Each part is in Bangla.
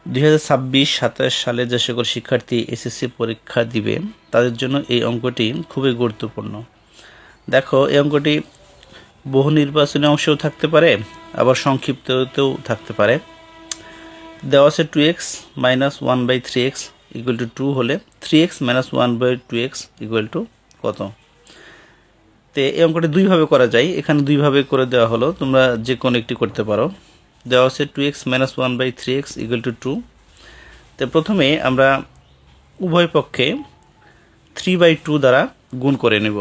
2026-27 সালে যে সকল শিক্ষার্থী এসএসসি পরীক্ষা দিবে তাদের জন্য এই অঙ্কটি খুবই গুরুত্বপূর্ণ। দেখো, এই অঙ্কটি বহু নির্বাচনী অংশেও থাকতে পারে, আবার সংক্ষিপ্ততেও থাকতে পারে। দেওয়া আছে 2x minus 1/3x equal to 2 হলে 3x minus 1/2x equal to কত? তো এই অঙ্কটি দুইভাবে করা যায়, এখানে দুইভাবে করে দেওয়া হলো, তোমরা যে কোনো একটি করতে পারো। দেওয়া আছে 2x minus 1/3x equal to 2। তো প্রথমে আমরা উভয় পক্ষে 3/2 দ্বারা গুণ করে নেব।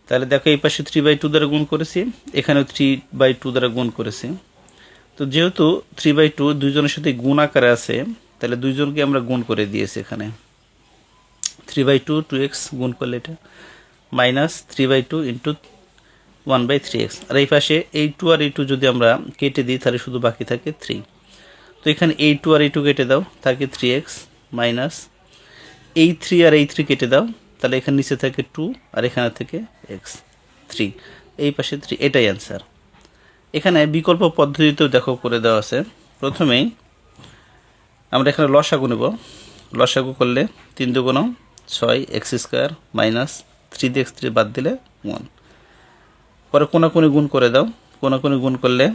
তাহলে দেখো, এই পাশে 3/2 দ্বারা গুণ করেছি, এখানেও 3/2 দ্বারা গুণ করেছি। তো যেহেতু 3/2 দুইজনের সাথে গুণ আকারে আছে, তাহলে দুইজনকে আমরা গুণ করে দিয়েছি। এখানে 3/2 2x গুণ করলে এটা মাইনাস 3/2 ইন্টু 1/3x, আর এই পাশে এই 2 আর এই 2 যদি আমরা কেটে দিই তাহলে শুধু বাকি থাকে 3। তো এখানে এই 2 আর এই 2 কেটে দাও, থাকে 3x মাইনাস এই 3 আর এই 3 কেটে দাও, তাহলে এখানে নিচে থাকে 2 আর এখানে থেকে x 3, এই পাশে 3। এটাই অ্যান্সার। এখানে বিকল্প পদ্ধতিতেও দেখো করে দেওয়া আছে। প্রথমেই আমরা এখানে লসাগু নেব। লসাগু করলে 3 দুগুণ 6 x² মাইনাস 3 দিয়ে x3 বাদ দিলে 1। পরে কোনাকুনি গুণ করে দাও। কোনাকুনি গুণ করলে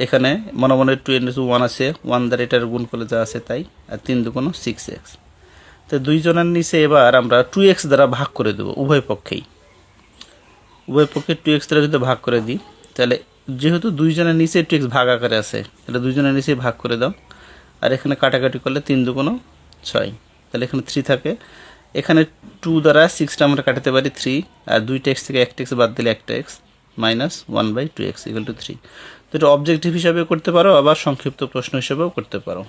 এখানে মনে মনে 2 into 1 আছে, 1 দ্বারা এটার গুণ করলে যা আছে তাই, আর 3 দুগুণ 6x। তো দুইজনের নিচে এবার আমরা 2x দ্বারা ভাগ করে দেবো উভয় পক্ষে 2x দ্বারা যদি ভাগ করে দিই, তাহলে যেহেতু দুইজনের নিচে 2x ভাগ আকারে আছে, তাহলে দুইজনের নিচে ভাগ করে দাও। আর এখানে কাটাকাটি করলে 3 দুগুণ 6, তাহলে এখানে 3 থাকে। এখানে 2 দ্বারা 6টা আমরা কাটাতে পারি 3, আর 2টা x থেকে 1টা x বাদ দিলে 1টা x minus 1/2x equal to 3। তো এটা অবজেক্টিভ হিসাবে করতে পারো, আবার সংক্ষিপ্ত প্রশ্ন হিসাবেও করতে পারো।